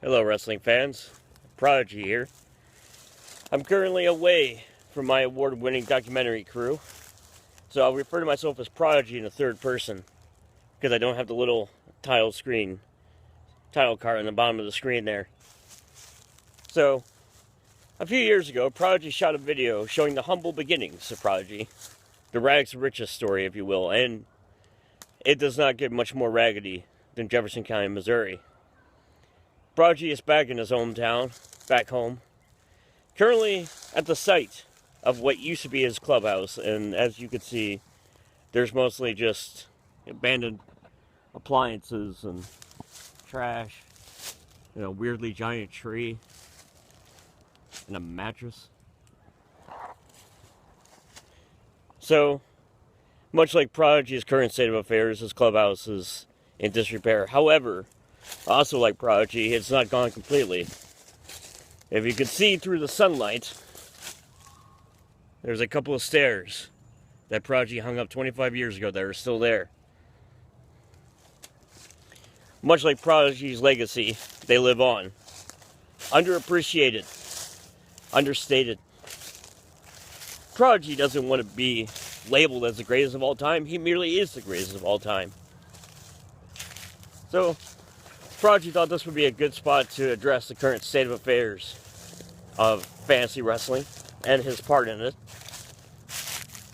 Hello, wrestling fans. Prodigy here. I'm currently away from my award-winning documentary crew, so I'll refer to myself as Prodigy in the third person because I don't have the little title card on the bottom of the screen there. So, a few years ago, Prodigy shot a video showing the humble beginnings of Prodigy, the rags to riches story, if you will, and it does not get much more raggedy than Jefferson County, Missouri. Prodigy is back in his hometown, back home, currently at the site of what used to be his clubhouse, and as you can see, there's mostly just abandoned appliances and trash, weirdly giant tree, and a mattress. So, much like Prodigy's current state of affairs, his clubhouse is in disrepair. However, also like Prodigy, it's not gone completely. If you could see through the sunlight, there's a couple of stairs that Prodigy hung up 25 years ago that are still there. Much like Prodigy's legacy, they live on. Underappreciated. Understated. Prodigy doesn't want to be labeled as the greatest of all time. He merely is the greatest of all time. So, Prodigy thought this would be a good spot to address the current state of affairs of fantasy wrestling and his part in it.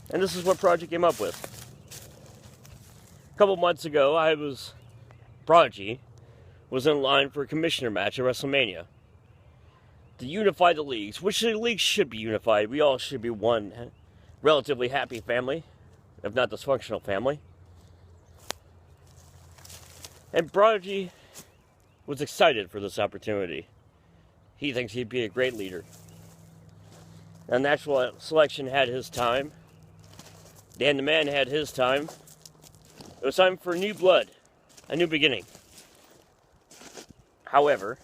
And this is what Prodigy came up with. A couple months ago, Prodigy was in line for a commissioner match at WrestleMania to unify the leagues, which the leagues should be unified. We all should be one relatively happy family, if not dysfunctional family. And Prodigy was excited for this opportunity. He thinks he'd be a great leader. And Natural Selection had his time. Dan the Man had his time. It was time for new blood, a new beginning. However,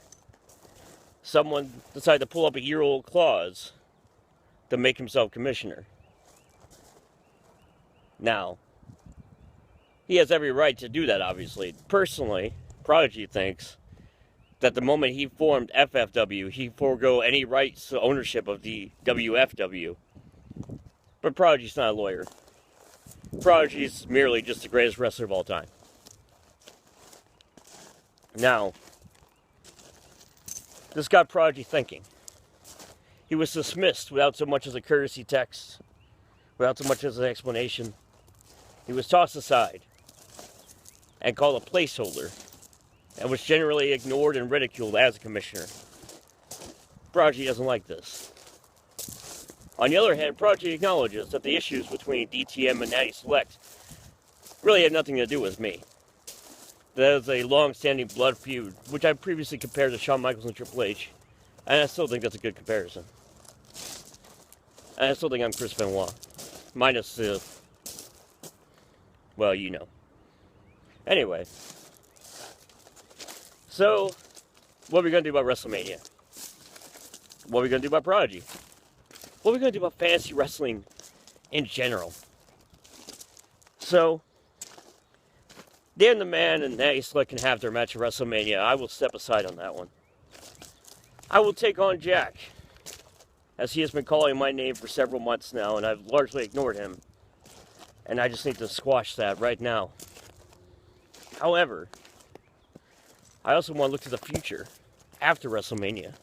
someone decided to pull up a year-old clause to make himself commissioner. Now, he has every right to do that, obviously. Personally, Prodigy thinks that the moment he formed FFW, he forego any rights to ownership of the WFW. But Prodigy's not a lawyer. Prodigy's merely just the greatest wrestler of all time. Now, this got Prodigy thinking. He was dismissed without so much as a courtesy text, without so much as an explanation. He was tossed aside and called a placeholder, and was generally ignored and ridiculed as a commissioner. Prodigy doesn't like this. On the other hand, Prodigy acknowledges that the issues between DTM and Natty Select really had nothing to do with me. That is a long-standing blood feud, which I previously compared to Shawn Michaels and Triple H, and I still think that's a good comparison. And I still think I'm Chris Benoit, minus the, well, you know. Anyway. So, what are we going to do about WrestleMania? What are we going to do about Prodigy? What are we going to do about fantasy wrestling in general? So, Dan the Man and Natty Select can have their match at WrestleMania. I will step aside on that one. I will take on Jack, as he has been calling my name for several months now, and I've largely ignored him. And I just need to squash that right now. However, I also want to look to the future, after WrestleMania,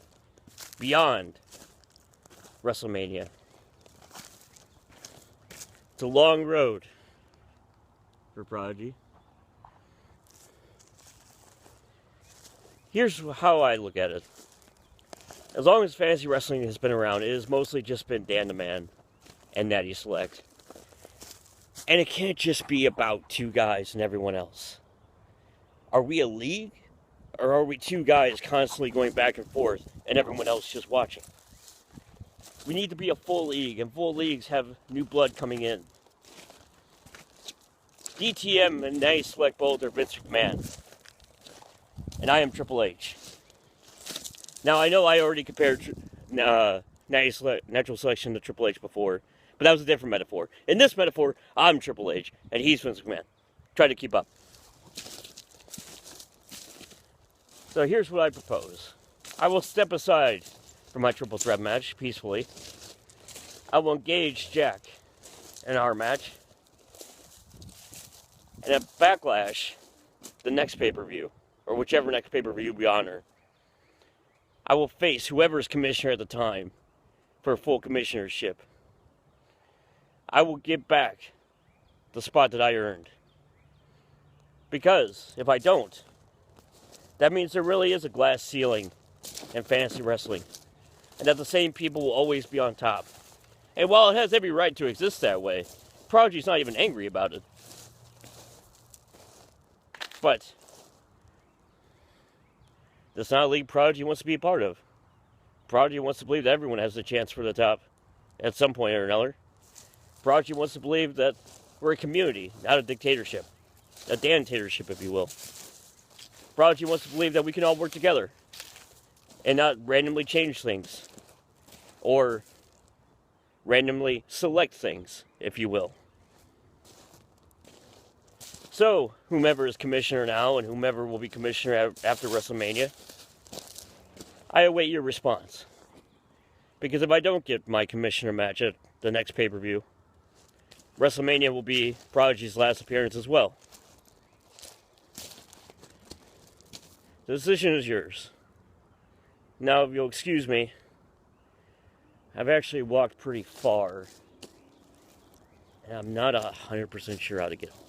beyond WrestleMania. It's a long road for Prodigy. Here's how I look at it. As long as fantasy wrestling has been around, it has mostly just been Dan the Man and Natty Select. And it can't just be about two guys and everyone else. Are we a league? Or are we two guys constantly going back and forth and everyone else just watching? We need to be a full league, and full leagues have new blood coming in. DTM and Natty Select both are Vince McMahon. And I am Triple H. Now, I know I already compared Natural Selection to Triple H before, but that was a different metaphor. In this metaphor, I'm Triple H, and he's Vince McMahon. Try to keep up. So here's what I propose. I will step aside from my triple threat match peacefully. I will engage Jack in our match. And at Backlash, the next pay-per-view, or whichever next pay-per-view we honor, I will face whoever is commissioner at the time for a full commissionership. I will get back the spot that I earned. Because if I don't, that means there really is a glass ceiling in fantasy wrestling. And that the same people will always be on top. And while it has every right to exist that way, Prodigy's not even angry about it. But that's not a league Prodigy wants to be a part of. Prodigy wants to believe that everyone has a chance for the top at some point or another. Prodigy wants to believe that we're a community, not a dictatorship. A dictatorship, if you will. Prodigy wants to believe that we can all work together and not randomly change things or randomly select things, if you will. So, whomever is commissioner now and whomever will be commissioner after WrestleMania, I await your response. Because if I don't get my commissioner match at the next pay-per-view, WrestleMania will be Prodigy's last appearance as well. The decision is yours. Now, if you'll excuse me, I've actually walked pretty far, and I'm not 100% sure how to get home.